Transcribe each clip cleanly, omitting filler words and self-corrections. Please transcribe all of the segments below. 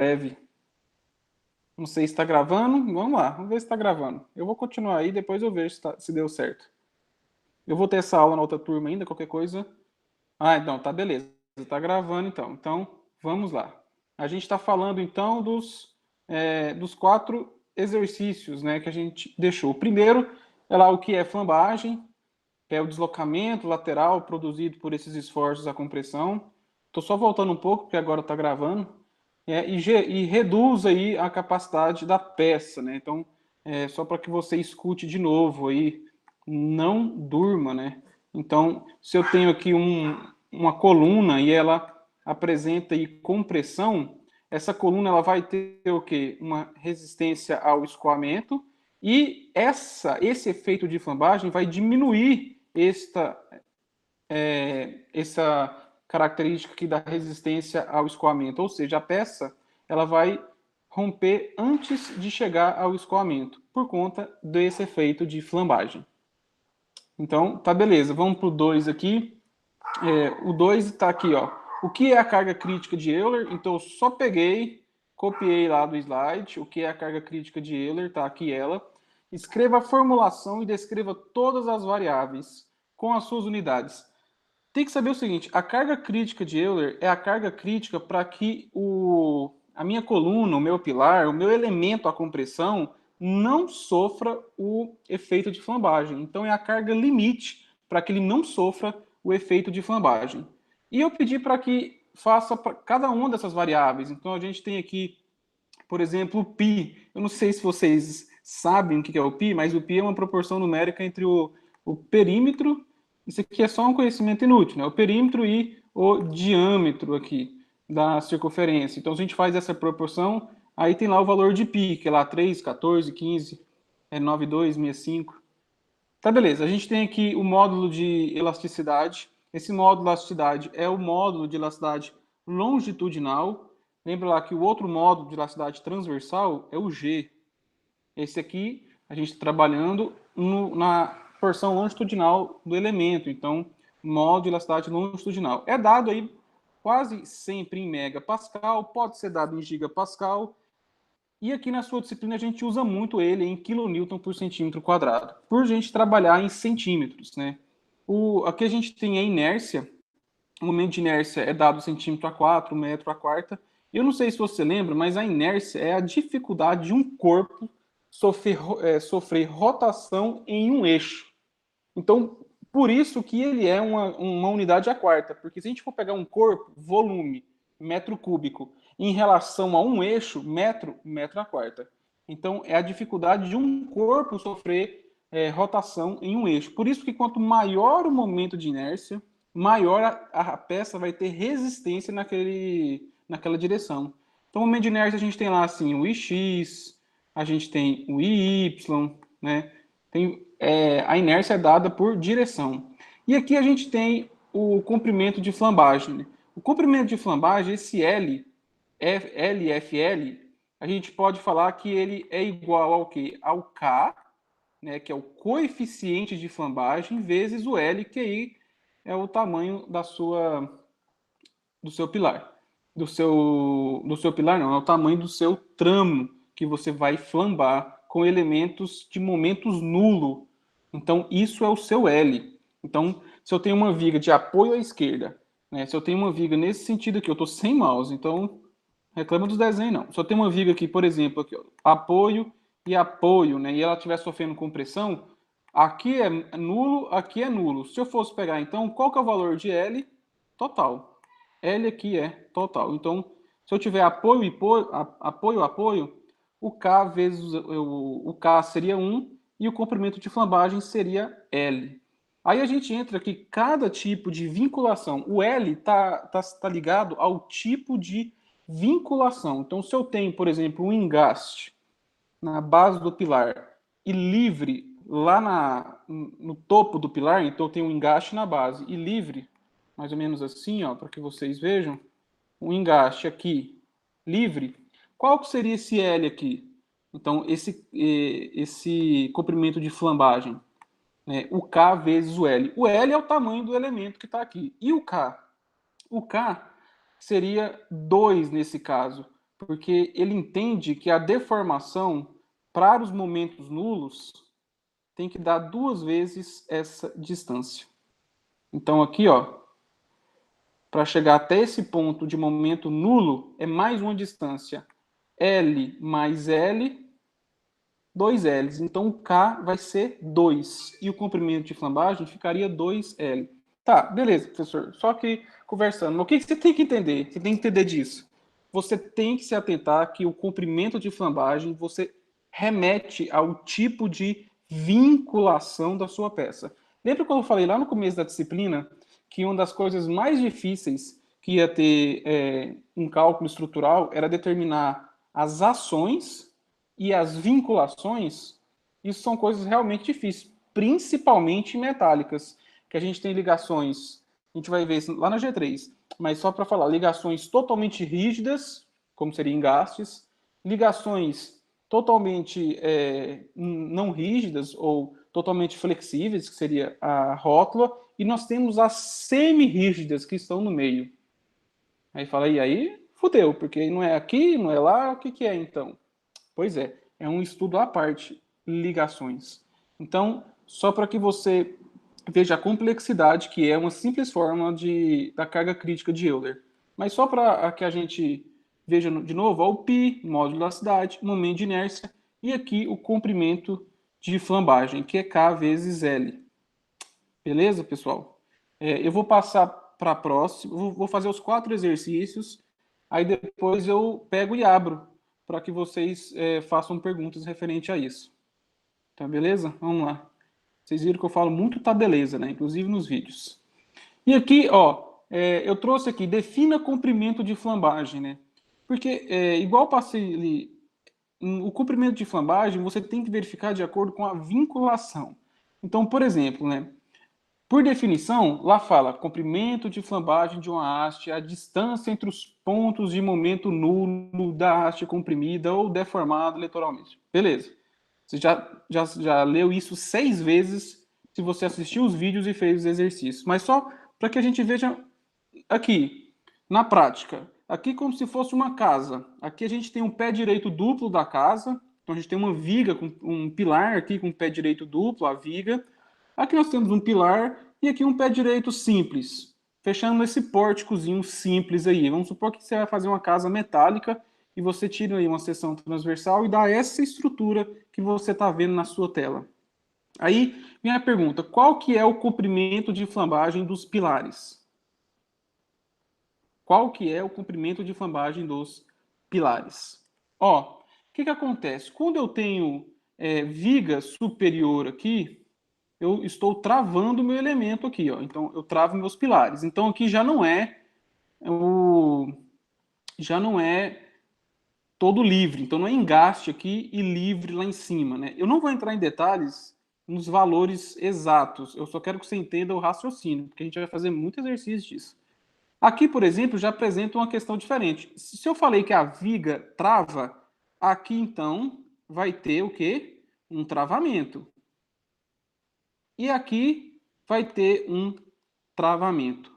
breve. Não sei se está gravando. Vamos lá, vamos ver se está gravando. Eu vou continuar aí, depois eu vejo se deu certo. Eu vou ter essa aula na outra turma ainda, qualquer coisa. Ah, então, tá, beleza. Está gravando, então. Então, vamos lá. A gente está falando, então, dos 4 exercícios, né, que a gente deixou. O primeiro é lá o que é flambagem, que é o deslocamento lateral produzido por esses esforços à compressão. Estou só voltando um pouco, porque agora está gravando. E reduz aí a capacidade da peça, né? Então, só para que você escute de novo aí, não durma, né? Então, se eu tenho aqui uma coluna e ela apresenta aí compressão, essa coluna ela vai ter o quê? Uma resistência ao escoamento e esse efeito de flambagem vai diminuir essa característica aqui da resistência ao escoamento, ou seja, a peça ela vai romper antes de chegar ao escoamento, por conta desse efeito de flambagem. Então, tá beleza, vamos para o 2 aqui. O 2 está aqui, ó. O que é a carga crítica de Euler? Então, eu só peguei, copiei lá do slide, o que é a carga crítica de Euler, tá aqui ela. Escreva a formulação e descreva todas as variáveis com as suas unidades. Tem que saber o seguinte, a carga crítica de Euler é a carga crítica para que a minha coluna, o meu pilar, o meu elemento, a compressão, não sofra o efeito de flambagem. Então, é a carga limite para que ele não sofra o efeito de flambagem. E eu pedi para que faça para cada uma dessas variáveis. Então, a gente tem aqui, por exemplo, o π. Eu não sei se vocês sabem o que é o π, mas o π é uma proporção numérica entre o perímetro. Isso aqui é só um conhecimento inútil, né? O perímetro e o diâmetro aqui da circunferência. Então, se a gente faz essa proporção, aí tem lá o valor de π, que é lá 3, 14, 15, 9,2, 65. Tá, beleza. A gente tem aqui o módulo de elasticidade. Esse módulo de elasticidade é o módulo de elasticidade longitudinal. Lembra lá que o outro módulo de elasticidade transversal é o G. Esse aqui, a gente está trabalhando na porção longitudinal do elemento. Então, módulo de elasticidade longitudinal. É dado aí quase sempre em megapascal, pode ser dado em gigapascal. E aqui na sua disciplina a gente usa muito ele em quilonewton por centímetro quadrado, por a gente trabalhar em centímetros, né? Aqui a gente tem a inércia, o momento de inércia é dado centímetro a 4, metro a quarta. Eu não sei se você lembra, mas a inércia é a dificuldade de um corpo sofrer rotação em um eixo. Então, por isso que ele é uma unidade a quarta, porque se a gente for pegar um corpo, volume, metro cúbico, em relação a um eixo, metro a quarta. Então, é a dificuldade de um corpo sofrer rotação em um eixo. Por isso que quanto maior o momento de inércia, maior a peça vai ter resistência naquela direção. Então, o momento de inércia a gente tem lá assim o ix, a gente tem o iy, né? A inércia é dada por direção. E aqui a gente tem o comprimento de flambagem. Né? O comprimento de flambagem, esse LFL, a gente pode falar que ele é igual ao quê? Ao K, né, que é o coeficiente de flambagem, vezes o L, que aí é o tamanho do seu pilar. Do seu pilar não, é o tamanho do seu tramo que você vai flambar com elementos de momentos nulo. Então, isso é o seu L. Então, se eu tenho uma viga de apoio à esquerda, né, se eu tenho uma viga nesse sentido aqui, eu estou sem mouse, então reclama dos desenhos, não. Se eu tenho uma viga aqui, por exemplo, aqui, ó, apoio e apoio, né, e ela estiver sofrendo compressão, aqui é nulo, aqui é nulo. Se eu fosse pegar, então, qual que é o valor de L? Total. L aqui é total. Então, se eu tiver apoio, o K vezes o K seria 1 e o comprimento de flambagem seria L. Aí a gente entra aqui, cada tipo de vinculação. O L tá ligado ao tipo de vinculação. Então, se eu tenho, por exemplo, um engaste na base do pilar e livre lá no topo do pilar, então eu tenho um engaste na base e livre, mais ou menos assim, ó, para que vocês vejam, um engaste aqui livre, qual que seria esse L aqui? Então, esse comprimento de flambagem, né, o K vezes o L. O L é o tamanho do elemento que está aqui. E o K? O K seria 2 nesse caso. porque ele entende que a deformação para os momentos nulos tem que dar 2 vezes essa distância. Então aqui, ó, para chegar até esse ponto de momento nulo, é mais uma distância. L mais L, 2 L's. Então o K vai ser 2. E o comprimento de flambagem ficaria 2L. Tá, beleza, professor. Só que conversando, mas o que você tem que entender? Você tem que entender disso. Você tem que se atentar que o comprimento de flambagem, você remete ao tipo de vinculação da sua peça. Lembra quando eu falei lá no começo da disciplina que uma das coisas mais difíceis que ia ter um cálculo estrutural era determinar as ações e as vinculações? Isso são coisas realmente difíceis, principalmente metálicas, que a gente tem ligações, a gente vai ver isso lá na G3, mas só para falar, ligações totalmente rígidas, como seria engastes, ligações totalmente não rígidas ou totalmente flexíveis, que seria a rótula, e nós temos as semi-rígidas que estão no meio. Aí fala, e aí fudeu, porque não é aqui, não é lá, o que que é então? Pois é um estudo à parte, ligações. Então, só para que você veja a complexidade que é uma simples fórmula da carga crítica de Euler. Mas só para que a gente veja de novo, ó, o π, módulo da cidade, momento de inércia, e aqui o comprimento de flambagem, que é K vezes L. Beleza, pessoal? Eu vou passar para a próxima, vou fazer os 4 exercícios, aí depois eu pego e abro para que vocês façam perguntas referente a isso. Tá, beleza? Vamos lá. Vocês viram que eu falo muito tá beleza, né? Inclusive nos vídeos. E aqui, ó, eu trouxe aqui, defina comprimento de flambagem, né? Porque, igual passei ali, o comprimento de flambagem você tem que verificar de acordo com a vinculação. Então, por exemplo, né? Por definição, lá fala comprimento de flambagem de uma haste, a distância entre os pontos de momento nulo da haste comprimida ou deformada leitoralmente. Beleza. Você já leu isso 6 vezes se você assistiu os vídeos e fez os exercícios. Mas só para que a gente veja aqui, na prática. Aqui como se fosse uma casa. Aqui a gente tem um pé direito duplo da casa. Então a gente tem uma viga, com um pilar aqui com pé direito duplo, a viga. Aqui nós temos um pilar e aqui um pé direito simples, fechando esse pórticozinho simples aí. Vamos supor que você vai fazer uma casa metálica e você tira aí uma seção transversal e dá essa estrutura que você está vendo na sua tela. Aí vem a pergunta, qual que é o comprimento de flambagem dos pilares? Qual que é o comprimento de flambagem dos pilares? Ó, o que acontece? Quando eu tenho viga superior aqui, eu estou travando o meu elemento aqui, ó. Então, eu travo meus pilares. Então, aqui já não é todo livre. Então, não é engaste aqui e livre lá em cima, né? Eu não vou entrar em detalhes nos valores exatos. Eu só quero que você entenda o raciocínio, porque a gente vai fazer muito exercício disso. Aqui, por exemplo, já apresenta uma questão diferente. Se eu falei que a viga trava, aqui, então, vai ter o quê? Um travamento. E aqui vai ter um travamento.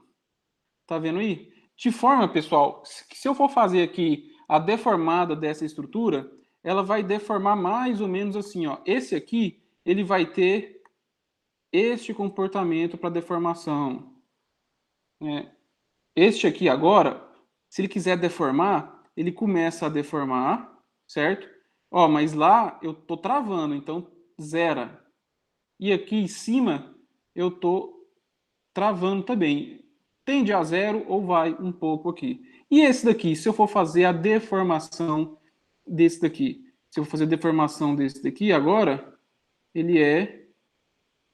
Tá vendo aí? De forma, pessoal, se eu for fazer aqui a deformada dessa estrutura, ela vai deformar mais ou menos assim, ó. Esse aqui, ele vai ter este comportamento para deformação. Este aqui agora, se ele quiser deformar, ele começa a deformar, certo? Ó, mas lá eu tô travando, então zera. E aqui em cima eu tô travando também. Tende a zero ou vai um pouco aqui. E esse daqui, se eu for fazer a deformação desse daqui, se eu for fazer a deformação desse daqui agora, ele é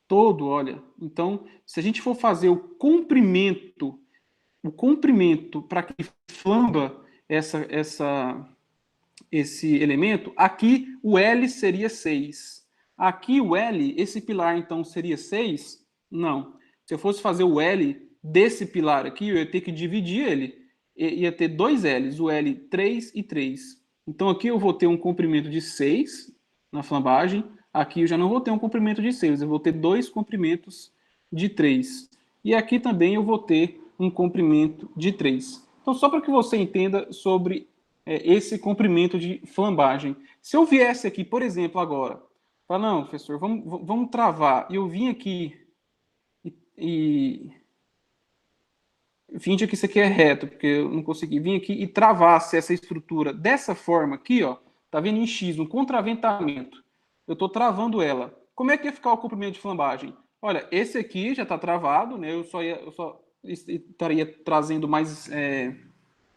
todo, olha. Então, se a gente for fazer o comprimento para que flamba esse elemento, aqui o L seria 6. Aqui o L, esse pilar então seria 6? Não. Se eu fosse fazer o L desse pilar aqui, eu ia ter que dividir ele. Ia ter 2 L's, o L 3 e 3. Então aqui eu vou ter um comprimento de 6 na flambagem. Aqui eu já não vou ter um comprimento de 6, eu vou ter 2 comprimentos de 3. E aqui também eu vou ter um comprimento de 3. Então, só para que você entenda sobre esse comprimento de flambagem. Se eu viesse aqui, por exemplo, agora, falar, não, professor, vamos travar, e eu vim aqui e finge que isso aqui é reto, porque eu não consegui vir aqui e travasse essa estrutura dessa forma aqui, ó, tá vendo em X, no contraventamento. Eu estou travando ela. Como é que ia ficar o comprimento de flambagem? Olha, esse aqui já está travado, né? Eu só estaria trazendo mais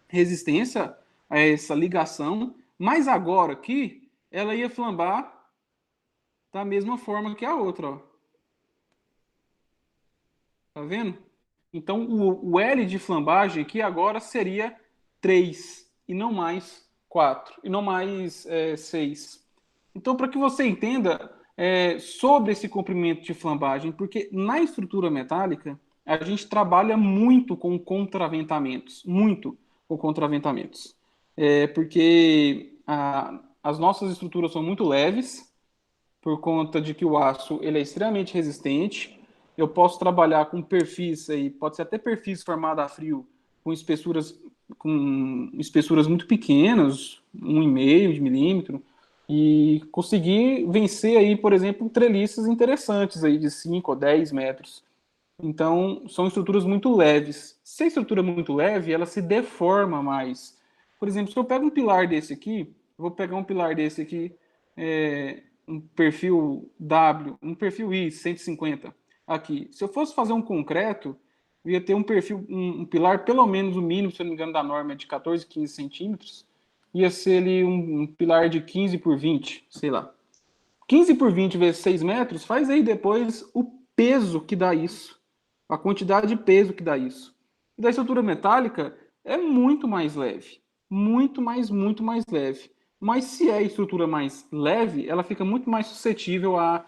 resistência a essa ligação, mas agora aqui ela ia flambar da mesma forma que a outra, ó. Tá vendo? Então, o L de flambagem aqui agora seria 3, e não mais 4, e não mais 6. Então, para que você entenda sobre esse comprimento de flambagem, porque na estrutura metálica, a gente trabalha muito com contraventamentos, muito com contraventamentos. Porque as nossas estruturas são muito leves, por conta de que o aço ele é extremamente resistente. Eu posso trabalhar com perfis aí, pode ser até perfis formados a frio com espessuras muito pequenas, 1,5 de milímetro, e conseguir vencer aí, por exemplo, treliças interessantes aí de 5 ou 10 metros. Então, são estruturas muito leves. Se a estrutura é muito leve, ela se deforma mais. Por exemplo, se eu pego um pilar desse aqui, eu vou pegar um pilar desse aqui, um perfil W, um perfil I 150 aqui. Se eu fosse fazer um concreto, eu ia ter um perfil, um pilar pelo menos o mínimo, se eu não me engano, da norma é de 14, 15 centímetros. Ia ser ali um pilar de 15 por 20, sei lá. 15 por 20 vezes 6 metros, faz aí depois o peso que dá isso. A quantidade de peso que dá isso. E da estrutura metálica é muito mais leve. Muito mais leve. Mas se é a estrutura mais leve, ela fica muito mais suscetível à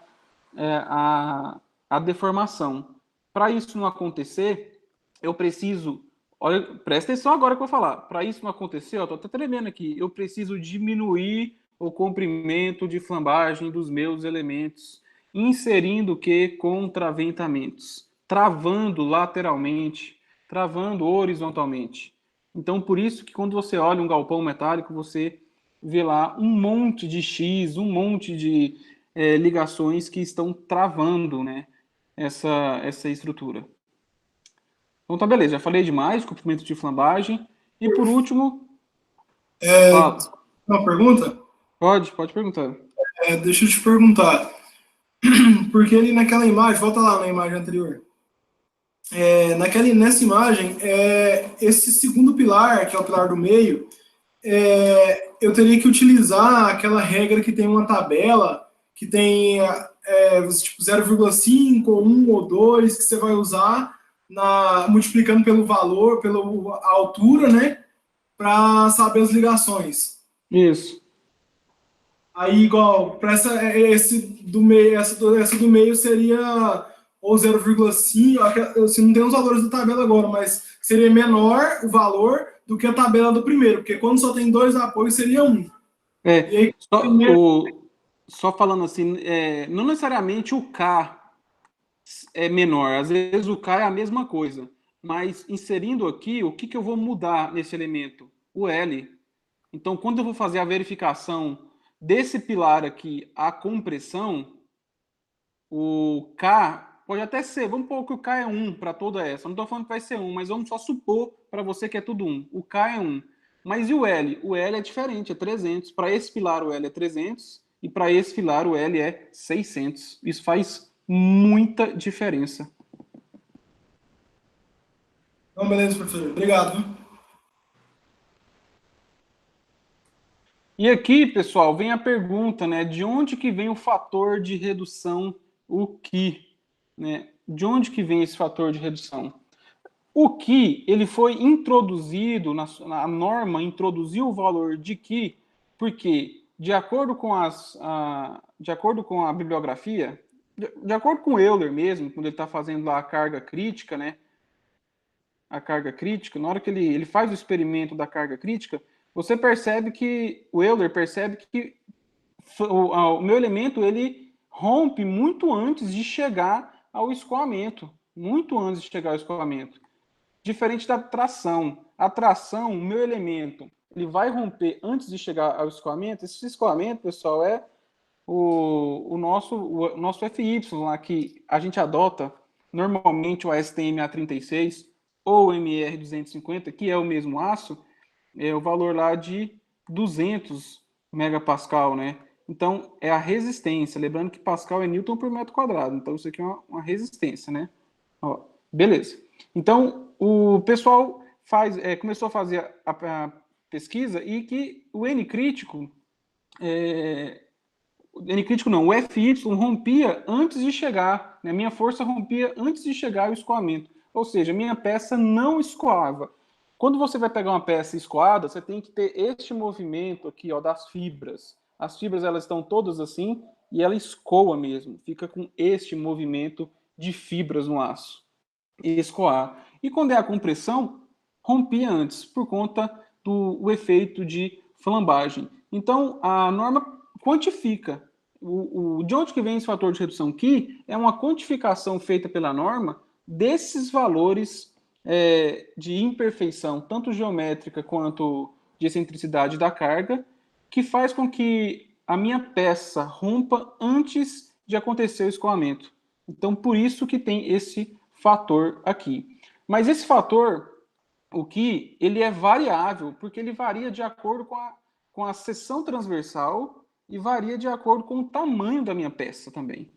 deformação. Para isso não acontecer, eu preciso. Olha, presta atenção agora que eu vou falar. Para isso não acontecer, eu tô até tremendo aqui. Eu preciso diminuir o comprimento de flambagem dos meus elementos, inserindo o que? Contraventamentos, travando lateralmente, travando horizontalmente. Então, por isso que quando você olha um galpão metálico, você vê lá um monte de X, um monte de ligações que estão travando, né, essa estrutura. Então tá, beleza, já falei demais, comprimento de flambagem. E por último, fala. Uma pergunta? Pode perguntar. Deixa eu te perguntar. Porque ali naquela imagem, volta lá na imagem anterior. Nessa imagem, esse segundo pilar, que é o pilar do meio, eu teria que utilizar aquela regra que tem uma tabela, que tem tipo 0,5, ou 1 ou 2, que você vai usar multiplicando pelo valor, pela altura, né? Para saber as ligações. Isso. Aí, igual, para esse do meio, essa do meio seria ou 0,5, assim, não tem os valores da tabela agora, mas seria menor o valor do que a tabela do primeiro, porque quando só tem 2 apoios seria 1. E aí, Só falando assim, não necessariamente o K é menor, às vezes o K é a mesma coisa, mas inserindo aqui, o que eu vou mudar nesse elemento? O L. Então, quando eu vou fazer a verificação desse pilar aqui, a compressão, o K pode até ser, vamos pôr que o K é 1 para toda essa. Não estou falando que vai ser 1, mas vamos só supor para você que é tudo 1. O K é 1. Mas e o L? O L é diferente, é 300. Para esse pilar o L é 300 e para esse pilar o L é 600. Isso faz muita diferença. Então, beleza, professor. Obrigado. E aqui, pessoal, vem a pergunta, né? De onde que vem o fator de redução, o que? Né? De onde que vem esse fator de redução? O que ele foi introduzido, a norma introduziu o valor de que, porque de acordo com de acordo com a bibliografia, de acordo com o Euler mesmo, quando ele está fazendo lá a carga crítica, né? A carga crítica, na hora que ele faz o experimento da carga crítica, você percebe que, o Euler percebe que o meu elemento, ele rompe muito antes de chegar ao escoamento, muito antes de chegar ao escoamento. Diferente da tração. A tração, o meu elemento, ele vai romper antes de chegar ao escoamento. Esse escoamento, pessoal, é o nosso FY lá, que a gente adota normalmente o ASTM A36 ou o MR250, que é o mesmo aço, é o valor lá de 200 megapascal, né? Então, é a resistência. Lembrando que pascal é newton por metro quadrado. Então, isso aqui é uma resistência, né? Ó, beleza. Então, o pessoal começou a fazer a pesquisa e que o N crítico, o FY rompia antes de chegar, né? Minha força rompia antes de chegar ao escoamento. Ou seja, minha peça não escoava. Quando você vai pegar uma peça escoada, você tem que ter este movimento aqui, ó, das fibras. As fibras, elas estão todas assim e ela escoa mesmo. Fica com este movimento de fibras no aço. Escoar. E quando é a compressão, rompia antes, por conta do efeito de flambagem. Então, a norma quantifica. De onde que vem esse fator de redução aqui? É uma quantificação feita pela norma desses valores de imperfeição, tanto geométrica quanto de excentricidade da carga, que faz com que a minha peça rompa antes de acontecer o escoamento. Então, por isso que tem esse fator aqui. Mas esse fator, ele é variável, porque ele varia de acordo com a seção transversal e varia de acordo com o tamanho da minha peça também.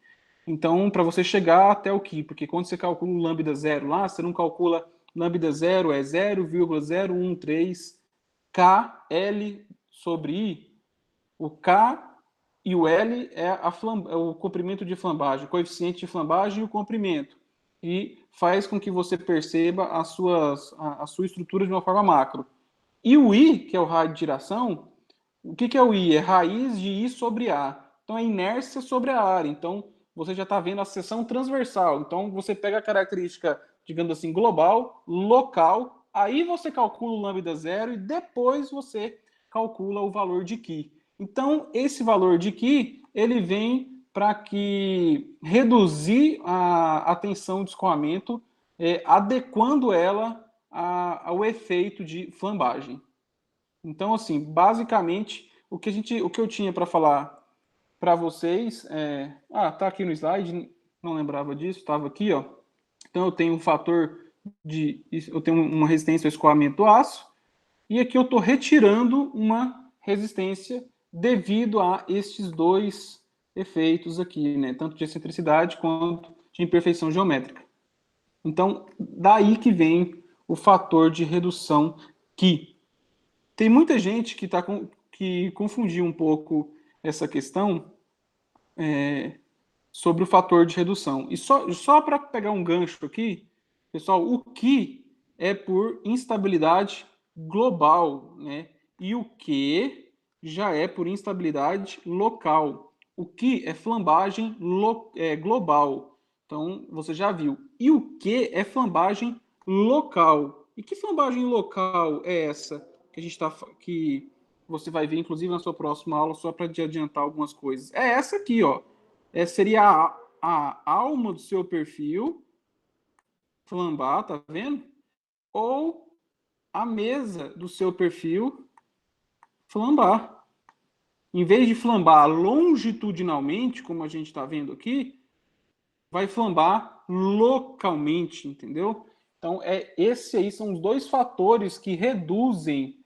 Então, para você chegar até o Ki, porque quando você calcula o lambda zero lá, você não calcula lambda zero, é 0,013 KL sobre I. O K e o L é o comprimento de flambagem, o coeficiente de flambagem e o comprimento. E faz com que você perceba a sua estrutura de uma forma macro. E o I, que é o raio de giração, o que é o I? É raiz de I sobre A. Então, é inércia sobre a área. Então, você já está vendo a seção transversal. Então, você pega a característica, digamos assim, global, local, aí você calcula o lambda zero e depois você calcula o valor de Ki. Então, esse valor de Ki, ele vem para que reduzir a tensão de escoamento, adequando ela ao efeito de flambagem. Então, assim, basicamente, o que eu tinha para falar para vocês tá aqui no slide, não lembrava disso, estava aqui, ó. Então, eu tenho um fator eu tenho uma resistência ao escoamento do aço, e aqui eu estou retirando uma resistência devido a estes dois efeitos aqui, né? Tanto de excentricidade quanto de imperfeição geométrica. Então, daí que vem o fator de redução Ki. Tem muita gente que confundiu um pouco essa questão sobre o fator de redução. E só para pegar um gancho aqui, pessoal, o Ki é por instabilidade global, né? E o Q já é por instabilidade local. O Ki é flambagem global. Então, você já viu. E o Q é flambagem local. E que flambagem local é essa que a gente que você vai ver, inclusive, na sua próxima aula, só para te adiantar algumas coisas? É essa aqui, ó. Seria a alma do seu perfil flambar, tá vendo? Ou a mesa do seu perfil flambar. Em vez de flambar longitudinalmente, como a gente está vendo aqui, vai flambar localmente, entendeu? Então, esses aí são os dois fatores que reduzem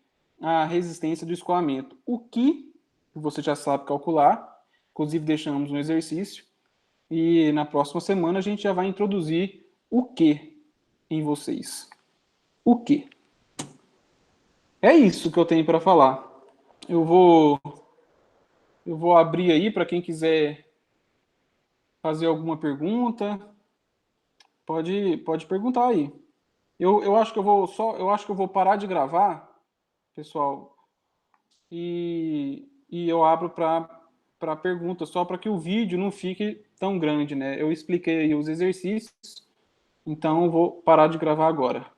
a resistência do escoamento. O que você já sabe calcular, inclusive deixamos um exercício, e na próxima semana a gente já vai introduzir o que em vocês. O que? É isso que eu tenho para falar. Eu vou abrir aí para quem quiser fazer alguma pergunta. Pode perguntar aí. Eu acho que eu vou parar de gravar, pessoal, e eu abro para perguntas, só para que o vídeo não fique tão grande, né? Eu expliquei aí os exercícios, então eu vou parar de gravar agora.